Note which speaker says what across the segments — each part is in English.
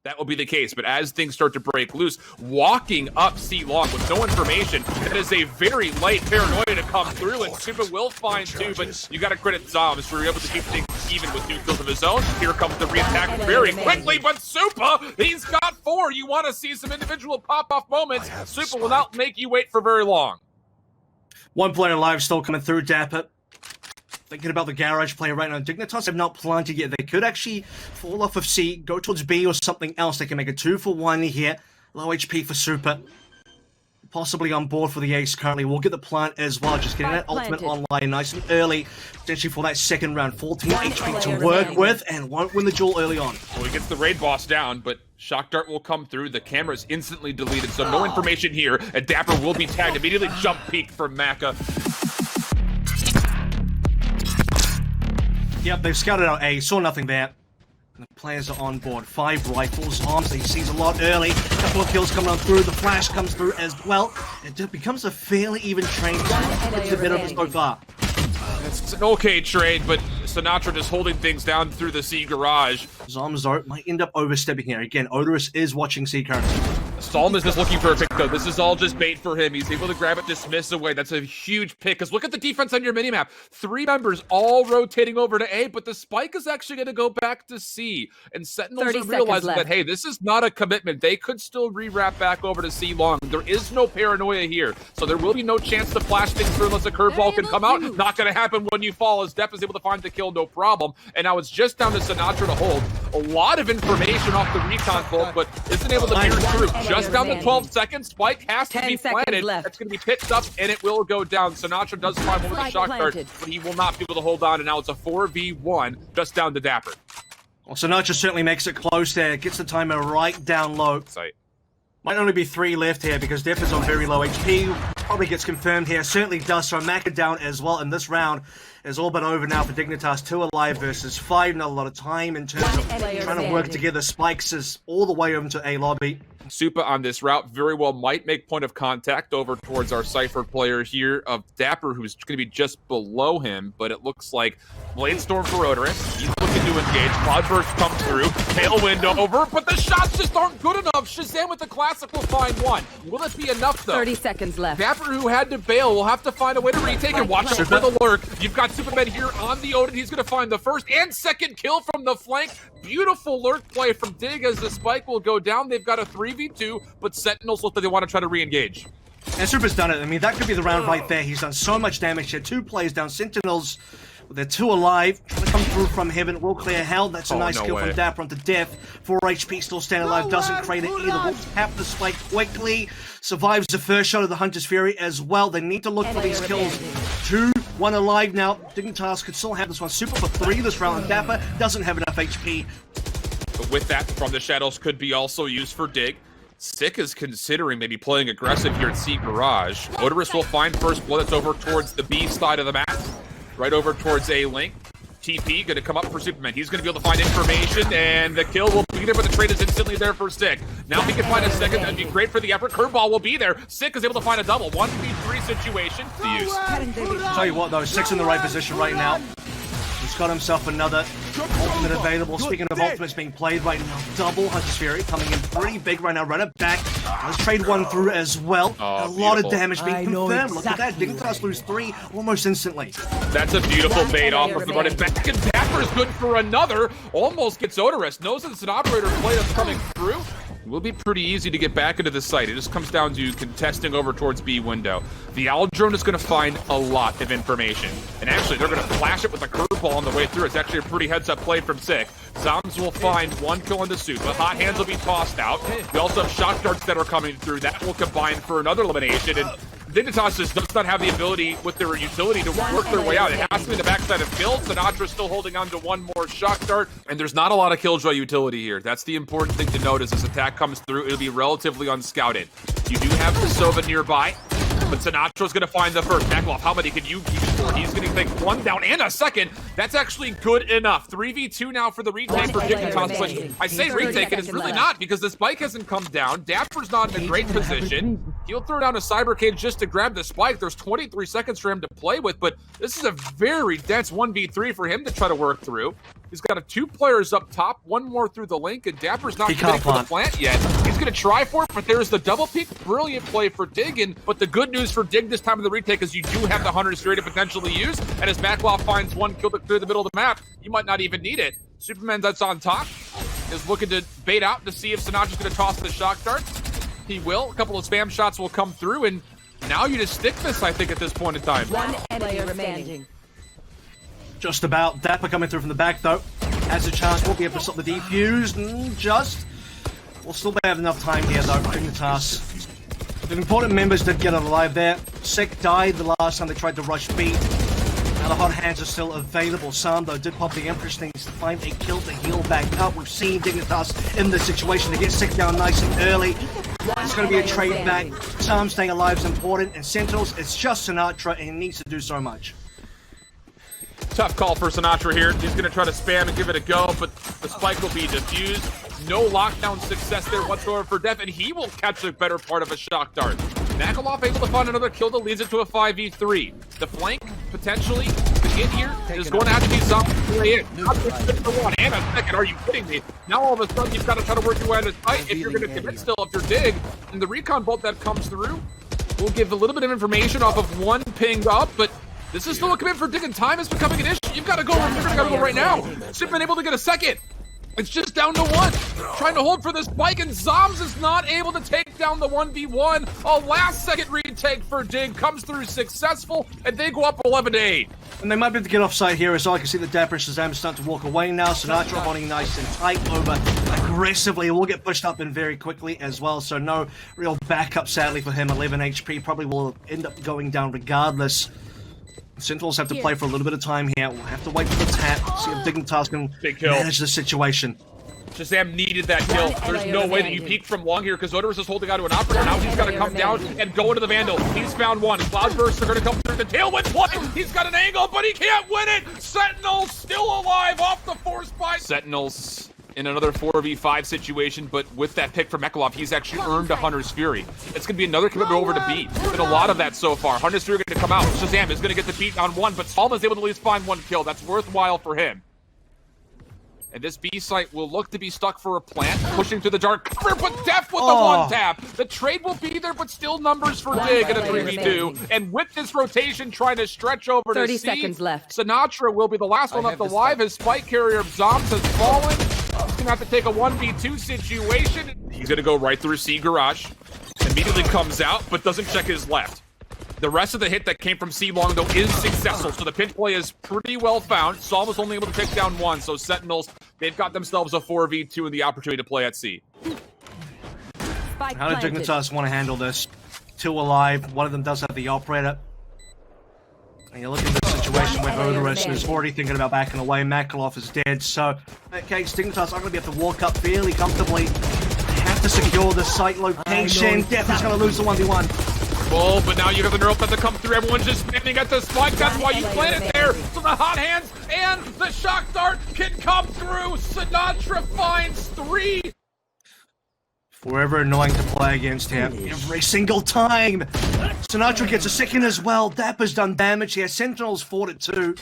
Speaker 1: that will be the case. But as things start to break loose, walking up C long with no information, that is a very light paranoia to come through, and Supa will find two, but you got to credit zombs for able to keep things even with 2 kills of his own. Here comes the re-attack very quickly, but Supa, he's got 4. You want to see some individual pop-off moments. Supa will not make you wait for very long.
Speaker 2: One player alive still coming through, dapr. Thinking about the garage player right now. Dignitas have not planted yet. They could actually fall off of C, go towards B or something else. They can make a 2-for-1 here. Low HP for Supa. Possibly on board for the ace currently. We'll get the plant as well. Just getting that ultimate online nice and early. Potentially for that second round. 14 HP to work with and won't win the duel early on.
Speaker 1: Well, he gets the raid boss down, but Shock Dart will come through. The camera is instantly deleted, so no information here. And dapr will be tagged. Immediately jump peek from mAKKA.
Speaker 2: Yep, they've scouted out A, saw nothing there. And the players are on board. 5 rifles, arms, he sees a lot early. Couple of kills coming on through, the flash comes through as well. It becomes a fairly even trade. It's a bit of it so far.
Speaker 1: It's an okay trade, but Sinatraa just holding things down through the C garage.
Speaker 2: Zombs though might end up overstepping here. Again, Oderus is watching C currently.
Speaker 1: Psalm is just looking for a pick, though. This is all just bait for him. He's able to grab it, dismiss away. That's a huge pick, because look at the defense on your minimap. 3 members all rotating over to A, but the spike is actually going to go back to C. And Sentinels are realizing that, hey, this is not a commitment. They could still re-wrap back over to C long. There is no paranoia here, so there will be no chance to flash things through unless a curveball can come out. Not going to happen when you fall, as dephh is able to find the kill, no problem. And now it's just down to Sinatraa to hold. A lot of information off the recon bolt, but isn't able to pierce through. Just down to 12 seconds. Spike has to be planted. That's going to be picked up, and it will go down. Sinatraa does find one with a shock dart, but he will not be able to hold on, and now it's a 4v1, just down to dapr.
Speaker 2: Well, Sinatraa certainly makes it close there. Gets the timer right down low.
Speaker 1: Sight.
Speaker 2: Might only be 3 left here because dephh is on very low HP. Probably gets confirmed here. Certainly does. So mAKKA down as well. And this round is all but over now for Dignitas. 2 alive versus 5. Not a lot of time in terms of trying to work together. Spikes is all the way over to A lobby.
Speaker 1: Supa on this route very well might make point of contact over towards our Cypher player here of dapr, who's going to be just below him, but it looks like Blade Storm for oderus. He's looking to engage. Cloudburst comes through. Tailwind over, but the shots just aren't good enough. ShahZaM with the classic will find one. Will it be enough, though?
Speaker 3: 30 seconds left.
Speaker 1: dapr, who had to bail, will have to find a way to retake it. Watch out for the lurk. You've got supamen here on the Odin. He's going to find the first and second kill from the flank. Beautiful lurk play from Dig as the spike will go down. They've got a 3v2, but Sentinels look like they want to try to re-engage.
Speaker 2: And Supa's done it. I mean, that could be the round right there. He's done so much damage here. 2 players down. Sentinels, they're 2 alive. Trying to come through from heaven. Will clear hell. That's a nice kill from dapr onto dephh. 4 HP, still staying alive. Doesn't crate it either. Will tap the spike quickly. Survives the first shot of the Hunter's Fury as well. They need to look for these kills. 2, 1 alive now. Dignitas could still have this one. Supa for 3 this round. And dapr doesn't have enough HP.
Speaker 1: But with that, from the shadows could be also used for Dig. Sick is considering maybe playing aggressive here at C Garage. Oderus will find first blood. That's over towards the B side of the map. Right over towards A link. TP going to come up for supamen. He's going to be able to find information, and the kill will be there, but the trade is instantly there for Sick. Now he can find a second. That'd be great for the effort. Curveball will be there. Sick is able to find a double. 1v3 situation to use.
Speaker 2: Tell you what, though, Sick's in the right position right now. He's got himself another ultimate available. Speaking of ultimates being played right now, double Hunter's Fury coming in pretty big right now. Run it back. Let's trade one through as well. A lot of damage being confirmed. Look at that. Dignitas lose 3 almost instantly.
Speaker 1: That's a beautiful bait off of the running back. And dapr is good for another. Almost gets oderus. Knows that it's an operator play that's coming through. It will be pretty easy to get back into the site. It just comes down to contesting over towards B window. The owl drone is going to find a lot of information. And actually, they're going to flash it with a curveball on the way through. It's actually a pretty heads-up play from Sick. Zombs will find 1 kill on the Supa. Hot hands will be tossed out. We also have shock darts that are coming through. That will combine for another elimination. And Dignitas just does not have the ability with their utility to work their way out. It has to be the backside of kills. Sinatraa still holding on to 1 more shock dart. And there's not a lot of killjoy utility here. That's the important thing to note as this attack comes through. It'll be relatively unscouted. You do have the Sova nearby, but Sinatra's going to find the first. Backlaw, how many can you use for? He's going to take 1 down and a second. That's actually good enough. 3v2 now for the retake for Dignitas, which I say retake, and it's really not because the spike hasn't come down. dapr's not in a great position. He'll throw down a cyber cage just to grab the spike. There's 23 seconds for him to play with, but this is a very dense 1v3 for him to try to work through. He's got 2 players up top, 1 more through the link, and dappr's not committing for the
Speaker 2: plant.
Speaker 1: plant yet. He's going to try for it, but there's the double peek. Brilliant play for Dig, but the good news for Dig this time in the retake is you do have the Hunter's Fury to potentially use, and as mAKKA finds 1 kill to clear the middle of the map, you might not even need it. Supamen that's on top is looking to bait out to see if sinatra's going to toss the shock dart. He will. A couple of spam shots will come through, and now you just stick this, I think, at this point in time.
Speaker 3: 1 enemy remaining.
Speaker 2: Just about. dapr coming through from the back, though. Has a chance. We'll be able to stop the defuse. We'll still have enough time here, though. DIGNITAS. The important members did get it alive there. Sek died the last time they tried to rush B. Now the hot hands are still available. ShahZaM, though, did pop the Empress needs to find a kill to heal back up. We've seen DIGNITAS in this situation to get Sek down nice and early. It's going to be a trade back. ShahZaM staying alive is important. And Sentinels, it's just sinatraa, and he needs to do so much.
Speaker 1: Tough call for sinatraa here. He's going to try to spam and give it a go, but the spike will be defused. No lockdown success there whatsoever for dephh, and he will catch the better part of a shock dart. mAKKA able to find another kill that leads it to a 5v3. The flank, potentially, to get here, is going to have to be something to play in. Not just for 1 and a second, are you kidding me? Now all of a sudden you've got to try to work your way out of sight if you're going to commit still, if you're Dig. And the recon bolt that comes through will give a little bit of information off of 1 pinged up, but this is still a commit for Dig, and time is becoming an issue. You've got to go, you're going to go right now. Supamen able to get a second. It's just down to 1. Trying to hold for this spike, and zombs is not able to take down the 1v1. A last-second retake for Dig comes through successful, and they go up 11-8.
Speaker 2: And they might be able to get offside here as well. I can see the dapr and ShahZaM starting to walk away now. sinatraa holding nice and tight over aggressively. Will get pushed up in very quickly as well, so no real backup, sadly, for him. 11 HP probably will end up going down regardless. Sentinels have to play for a little bit of time here. We'll have to wait for the tap, see if DIGNITAS can manage the situation.
Speaker 1: ShahZaM needed that kill. There's no way that you peek from long here because oderus is holding onto an operator. Now he's got to come down and go into the Vandal. He's found 1. Cloudbursts are going to come through the tailwind play. He's got an angle, but he can't win it. Sentinels still alive off the force by Sentinels in another 4v5 situation, but with that pick from mAKKA, he's actually earned a Hunter's Fury. It's going to be another commitment over to B. Been a lot of that so far. Hunter's Fury going to come out. ShahZaM is going to get the beat on 1, but ShahZaM is able to at least find 1 kill. That's worthwhile for him. And this B site will look to be stuck for a plant, pushing to the dark cover, but dephh with the 1 tap. The trade will be there, but still numbers for Dig in a 3v2. And with this rotation trying to stretch over to C,
Speaker 3: 30 seconds left.
Speaker 1: sinatraa will be the last one left alive. His spike carrier of zombs has fallen. He's gonna have to take a 1v2 situation. He's gonna go right through C garage. Immediately comes out, but doesn't check his left. The rest of the hit that came from C long, though, is successful, so the pinch play is pretty well found. ShahZaM was only able to take down 1, so Sentinels, they've got themselves a 4v2 and the opportunity to play at C.
Speaker 2: How did DIGNITAS want to handle this? 2 alive, 1 of them does have the operator. And you look at this situation where oderus is already thinking about backing away. mAKKA is dead, so in that case, DIGNITAS are going to be able to walk up fairly comfortably. They have to secure the site location. dephh is going to lose the 1v1.
Speaker 1: Oh, but now you have the neural that come through. Everyone's just standing at the spike. That's why you plant it there. So the hot hands and the shock dart can come through. sinatraa finds 3.
Speaker 2: Forever annoying to play against him every single time. sinatraa gets a second as well. dapr's done damage here. Sentinels fought it too.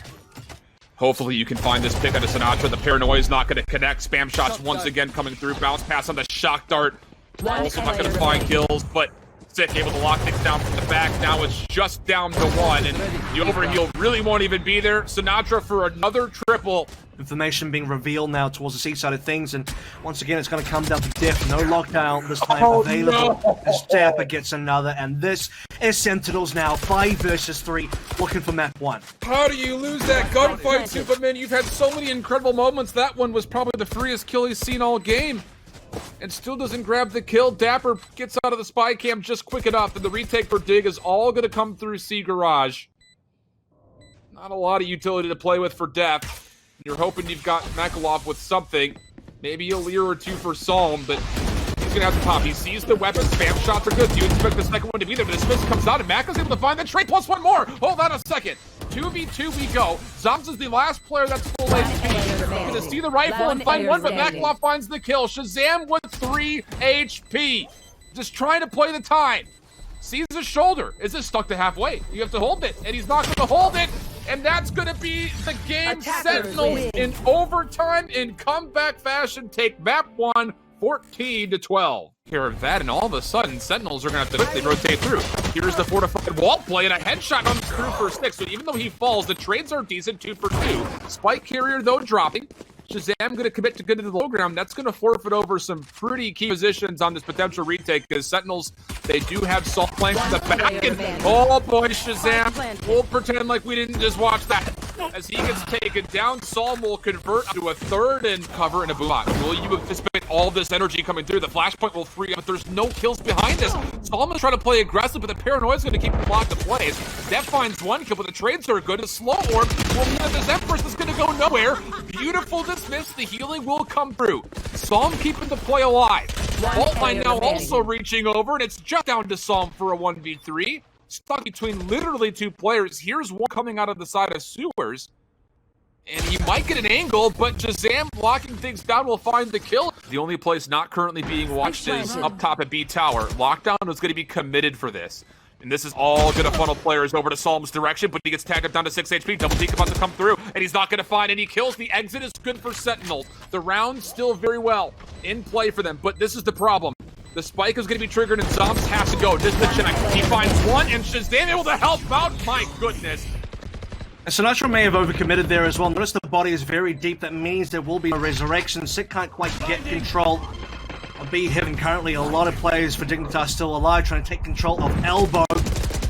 Speaker 1: Hopefully you can find this pick out of sinatraa. The paranoia is not going to connect. Spam shots once again coming through. Bounce pass on the shock dart. Also not going to find kills, but Sick able to lock things down from the back. Now it's just down to 1, and the overheal really won't even be there. sinatraa for another triple.
Speaker 2: Information being revealed now towards the C side of things, and once again it's going to come down to dephh. No lockdown this time available.
Speaker 1: No.
Speaker 2: As dapr gets another, and this is Sentinels now 5 versus 3, looking for map 1.
Speaker 1: How do you lose that gunfight, Supamen? You've had so many incredible moments. That one was probably the freest kill he's seen all game. And still doesn't grab the kill. dapr gets out of the spy cam just quick enough, and the retake for Dig is all going to come through C garage. Not a lot of utility to play with for dephh. You're hoping you've got mAKKA with something. Maybe a leer or 2 for ShahZaM, but he's going to have to pop. He sees the weapon. Spam shots are good. You expect the second one to be there, but the Smith comes out, and mAKKA's able to find the trade plus 1 more. Hold on a second. 2v2 we go. zombs is the last player that's full HP. Gonna see the rifle and find 1, but mAKKA finds the kill. ShahZaM with 3 HP. Just trying to play the time. Sees his shoulder. Is this stuck to halfway? You have to hold it, and he's not gonna hold it. And that's going to be the game.
Speaker 3: Attackers
Speaker 1: Sentinels
Speaker 3: win.
Speaker 1: in overtime in comeback fashion take map 1, 14-12. Care of that, and all of a sudden, Sentinels are going to have to quickly rotate through. Here's the fortified wall play, and a headshot comes through for 6. So even though he falls, the trades are decent, 2 for 2. Spike carrier, though, dropping. ShahZaM going to commit to get into the low ground. That's going to forfeit over some pretty key positions on this potential retake, because Sentinels, they do have Salt playing from the back. And, oh boy, ShahZaM, we'll pretend like we didn't just watch that. As he gets taken down, Psalm will convert to a third and cover in a boom. Will you anticipate all this energy coming through? The flashpoint will free up, but there's no kills behind this. Psalm is trying to play aggressive, but the paranoia is going to keep the clock to plays. dephh finds 1 kill, but the trades are good. A slow orb will mean that this Empress is going to go nowhere. Beautiful dismiss. The healing will come through. Psalm keeping the play alive. Fault line now also reaching over, and it's just down to Psalm for a 1v3. Stuck between literally 2 players. Here's one coming out of the side of sewers. And he might get an angle, but ShahZaM blocking things down will find the kill. The only place not currently being watched is up top at B Tower. Lockdown is going to be committed for this. And this is all going to funnel players over to Psalm's direction, but he gets tagged up down to 6 HP. Double Deke about to come through, and he's not going to find any kills. The exit is good for Sentinels. The round still very well in play for them, but this is the problem. The spike is going to be triggered, and Zombs has to go. Just the check. He finds 1, and ShahZaM able to help out. My goodness.
Speaker 2: And sinatraa may have overcommitted there as well. Notice the body is very deep. That means there will be a resurrection. Sick can't quite get control of B-Heaven. Currently, a lot of players for Dignitas still alive, trying to take control of Elbow.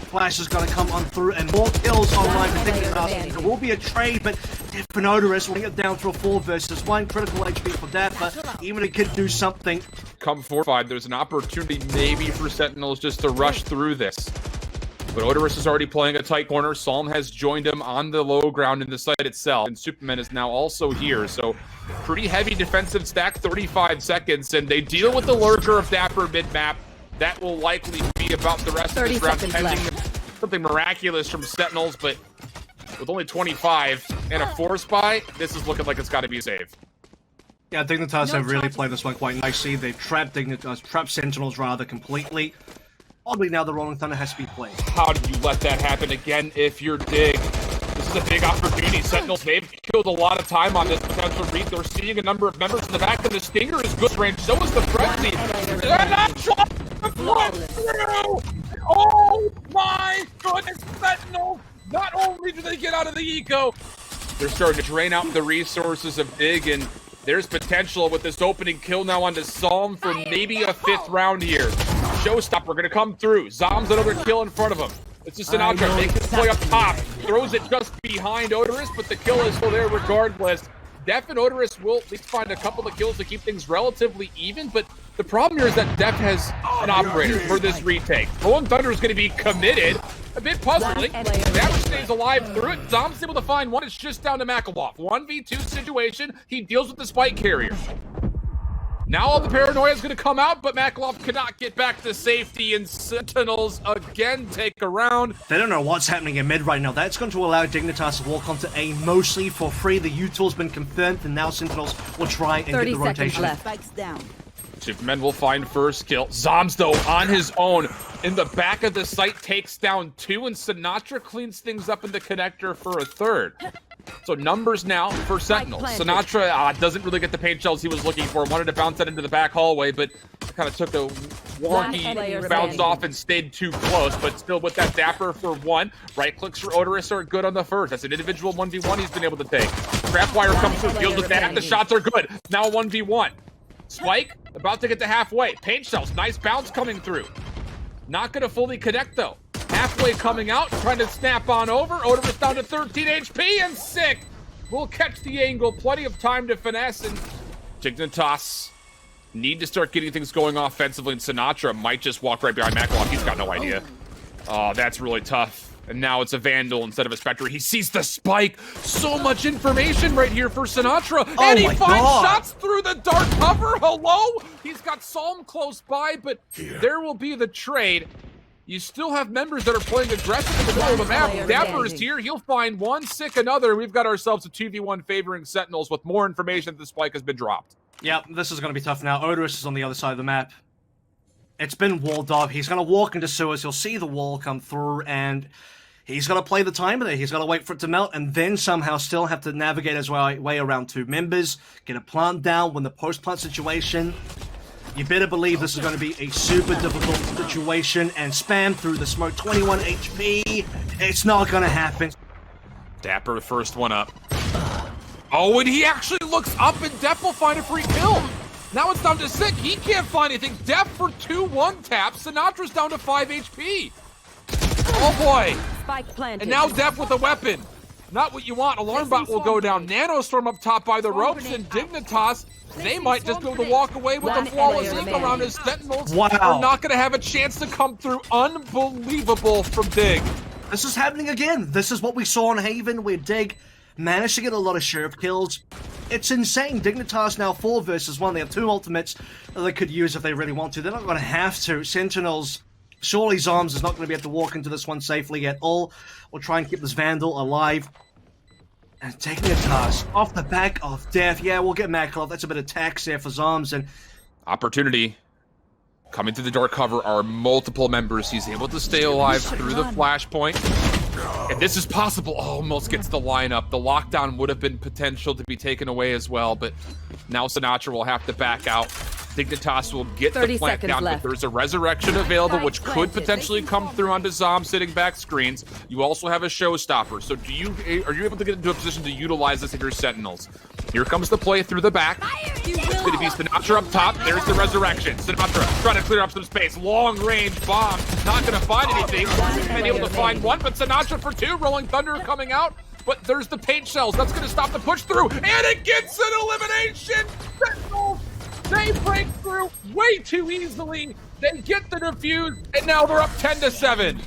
Speaker 2: Flash is going to come on through, and more kills online for Dignitas. There will be a trade, but dephh and oderus will bring it down to a 4 versus 1. Critical HP for dephh, but even it could do something.
Speaker 1: Come 4-5, there's an opportunity maybe for Sentinels just to rush through this. But oderus is already playing a tight corner. Psalm has joined him on the low ground in the site itself. And supamen is now also here. So pretty heavy defensive stack, 35 seconds. And they deal with the lurker of dapr mid-map. That will likely be about the rest of this round, pending something miraculous from Sentinels. But with only 25 and a force buy, this is looking like it's got to be saved.
Speaker 2: Yeah, Dignitas have really played this one quite nicely. They've trapped Dignitas, trapped Sentinels rather completely. Oddly, now the Rolling Thunder has to be played.
Speaker 1: How do you let that happen again if you're Dig? This is a big opportunity. Sentinels, they've killed a lot of time on this potential read. They're seeing a number of members in the back, and the Stinger is good range. So is the Frenzy. They're not trying to blow through! Oh my goodness, Sentinels! Not only do they get out of the eco, they're starting to drain out the resources of Dig, and there's potential with this opening kill now onto Psalm for maybe a 5th round here. Showstopper gonna come through. Zom's another kill in front of him. It's just sinatraa makes his play up top. Throws it just behind oderus, but the kill is still there regardless. dephh and oderus will at least find a couple of kills to keep things relatively even, but the problem here is that dephh has an operator for this retake. Rolling Thunder is going to be committed. A bit puzzling. dapr stays alive through it. Zom's able to find 1. It's just down to mAKKA. 1v2 situation. He deals with the spike carrier. Now all the paranoia is going to come out, but mAKKA cannot get back to safety, and Sentinels again take a round.
Speaker 2: They don't know what's happening in mid right now. That's going to allow Dignitas to walk onto A mostly for free. The util's been confirmed, and now Sentinels will try and get the rotation.
Speaker 3: Left. Spikes down.
Speaker 1: Supamen will find first kill. Zombs, though, on his own in the back of the site, takes down 2, and sinatraa cleans things up in the connector for a 3rd. So numbers now for Sentinels. sinatraa doesn't really get the paint shells he was looking for. Wanted to bounce that into the back hallway, but kind of took a wonky bounce off and stayed too close, but still with that dapr for 1. Right clicks for oderus are good on the first. That's an individual 1v1 he's been able to take. Crapwire comes through, deals with that. The shots are good. Now a 1v1. Spike, about to get to halfway. Paint shells, nice bounce coming through. Not going to fully connect, though. Halfway coming out, trying to snap on over. oderus down to 13 HP, and sick. We'll catch the angle. Plenty of time to finesse, and Dignitas need to start getting things going offensively, and sinatraa might just walk right behind mAKKA. He's got no idea. Oh, that's really tough. And now it's a Vandal instead of a Spectre. He sees the spike. So much information right here for sinatraa. And he finds shots through the dark cover. Hello? He's got Psalm close by, but there will be the trade. You still have members that are playing aggressive in the middle of the map. dapr is here. He'll find 1, sick another. We've got ourselves a 2v1 favoring Sentinels with more information that the spike has been dropped.
Speaker 2: Yep, this is going to be tough now. oderus is on the other side of the map. It's been walled off. He's going to walk into sewers. He'll see the wall come through, and He's got to play the timer there. He's got to wait for it to melt and then somehow still have to navigate his way around 2 members, get a plant down, win the post-plant situation. You better believe this is going to be a super difficult situation, and spam through the smoke, 21 HP. It's not going to happen.
Speaker 1: dapr, the first one up. Oh, and he actually looks up, and daph will find a free kill. Now it's down to Sick. He can't find anything. daph for 2-1 taps. Sinatra's down to 5 HP. Oh boy.
Speaker 3: Spike planted.
Speaker 1: And now daph with a weapon. Not what you want. Alarm bot will go down. Nanostorm up top by the ropes, and Dignitas, they might just be able to walk away with a flawless ink around his Sentinels.
Speaker 2: Wow.
Speaker 1: Are not going to have a chance to come through. Unbelievable from Dig.
Speaker 2: This is happening again. This is what we saw on Haven, where Dig managed to get a lot of sheriff kills. It's insane. Dignitas now 4 versus 1. They have 2 ultimates that they could use if they really want to. They're not going to have to. Sentinels, surely zombs is not going to be able to walk into this one safely at all. We'll try and keep this Vandal alive. And Dignitas off the back of death. Yeah, we'll get mAKKA. That's a bit of tax there for zombs. And
Speaker 1: opportunity. Coming through the dark cover are multiple members. He's able to stay alive through the flashpoint. And this is possible. Almost gets the lineup. The lockdown would have been potential to be taken away as well, but now Sinatraa will have to back out. Dignitas will get the plant down, but there's a resurrection available, which could potentially come through onto Zom sitting back screens. You also have a showstopper. So are you able to get into a position to utilize this in your Sentinels? Here comes the play through the back. It's going to be Sinatraa up top. There's the resurrection. Sinatraa trying to clear up some space. Long range bomb. Not going to find anything. Been able to find one, but Sinatraa for 2. Rolling Thunder coming out. But there's the paint shells. That's going to stop the push through. And it gets an elimination. Sentinels, they break through way too easily. They get the defuse, and now they're up 10-7.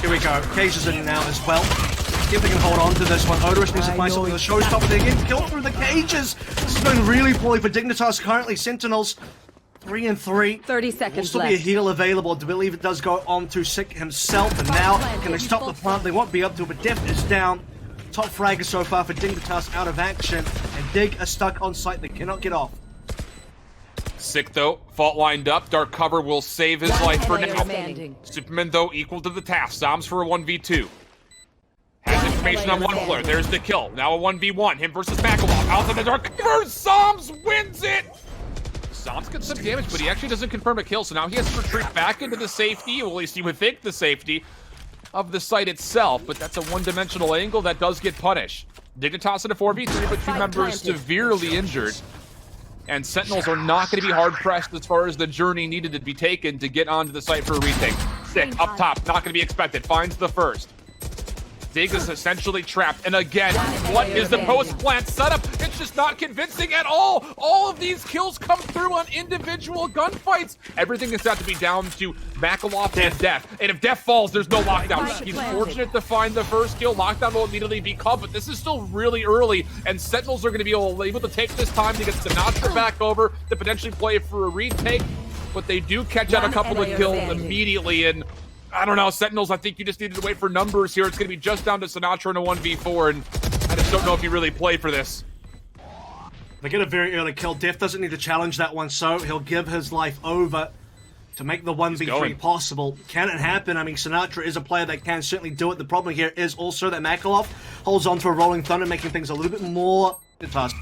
Speaker 2: Here we go. Cage is in now as well. See if they can hold on to this one. Oderus needs to find something. The showstopper. They get killed through the cages. This is going really poorly for Dignitas. Currently, Sentinels 3 and 3.
Speaker 3: 30 seconds
Speaker 2: Will still
Speaker 3: left.
Speaker 2: be a heal available. I believe it does go on to Sick himself. And now, can they stop the plant? They won't be up to it, but dephh is down. Top fragger so far for Dignitas out of action. And Dig are stuck on site. They cannot get off.
Speaker 1: Sick though, fault lined up. Dark cover will save his life for now.
Speaker 3: Remaining.
Speaker 1: Superman though equal to the task. Zoms for a 1v2. Has information on one player. There's the kill. Now a 1v1. Him versus mAKKA. Out of the dark cover. Zoms wins it. Zoms gets some damage, but he actually doesn't confirm a kill. So now he has to retreat back into the safety, or at least you would think the safety of the site itself. But that's a one-dimensional angle that does get punished. Dignitas in a 4v3, but 2 members severely injured. And Sentinels are not going to be hard-pressed as far as the journey needed to be taken to get onto the site for a retake. Sick, up top, not going to be expected. Finds the first. Dig is essentially trapped. And again, what is the post-plant setup? It's just not convincing at all. All of these kills come through on individual gunfights. Everything is set to be down to mAKKA and dephh. And if dephh falls, there's no lockdown. He's fortunate to find the first kill. Lockdown will immediately be called, but this is still really early, and Sentinels are going to be able to take this time to get Sinatraa back over to potentially play for a retake. But they do catch out a couple of kills immediately, and I don't know, Sentinels, I think you just needed to wait for numbers here. It's going to be just down to Sinatraa in a 1v4, and I just don't know if you really play for this.
Speaker 2: They get a very early kill. dephh doesn't need to challenge that one, so he'll give his life over to make the 1v3 possible. Can it happen? I mean, Sinatraa is a player that can certainly do it. The problem here is also that mAKKA holds on to a Rolling Thunder, making things a little bit more tough.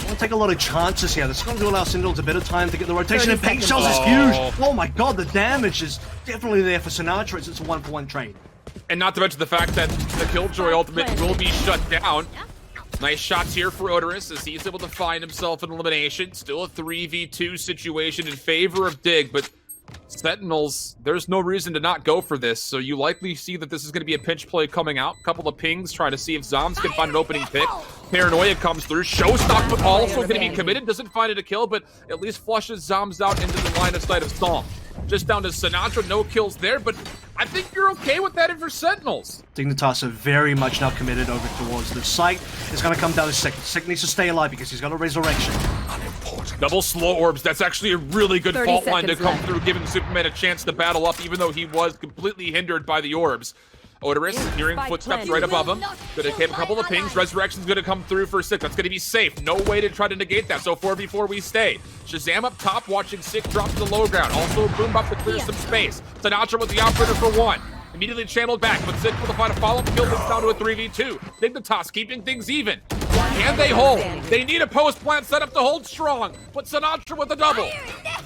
Speaker 2: We'll take a lot of chances here. This is going to allow Sentinels a bit of time to get the rotation, and paint shells is huge. Oh my god, the damage is definitely there for Sinatraa. It's a 1-for-1 trade.
Speaker 1: And not to mention the fact that the Killjoy ultimate will be shut down. Nice shots here for Oderus as he's able to find himself an elimination. Still a 3v2 situation in favor of Dig, but Sentinels, there's no reason to not go for this, so you likely see that this is going to be a pinch play coming out. Couple of pings trying to see if Zoms can find an opening pick. Paranoia comes through. Showstop, but also going to be committed. Doesn't find it a kill, but at least flushes Zoms out into the line of sight of Psalm. Just down to Sinatraa, no kills there, but I think you're okay with that for Sentinels.
Speaker 2: Dignitas are very much now committed over towards the site. It's going to come down to Sick. Sick needs to stay alive because he's got a resurrection.
Speaker 1: Double slow orbs. That's actually a really good fault line to come through, giving Superman a chance to battle up, even though he was completely hindered by the orbs. Oderus hearing footsteps right above him. Gonna take a couple of pings. Resurrection's gonna come through for Sick. That's gonna be safe. No way to try to negate that. So 4v4 we stay. ShahZaM up top, watching Sick drop to the low ground. Also a boom up to clear some space. Sinatraa with the operator for 1. Immediately channeled back, but Zik will find a follow-up kill. This down to a 3v2. Dignitas keeping things even. Can they hold? They need a post-plant setup to hold strong. But Sinatra with a double.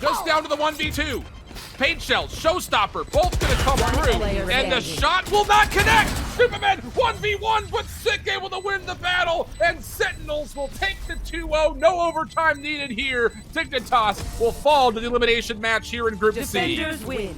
Speaker 1: Just down to the 1v2. Paint shells, showstopper, both gonna come through. And the shot will not connect. Supamen 1v1, but Zik able to win the battle. And Sentinels will take the 2-0. No overtime needed here. Dignitas will fall to the elimination match here in Group C.
Speaker 3: Defenders win.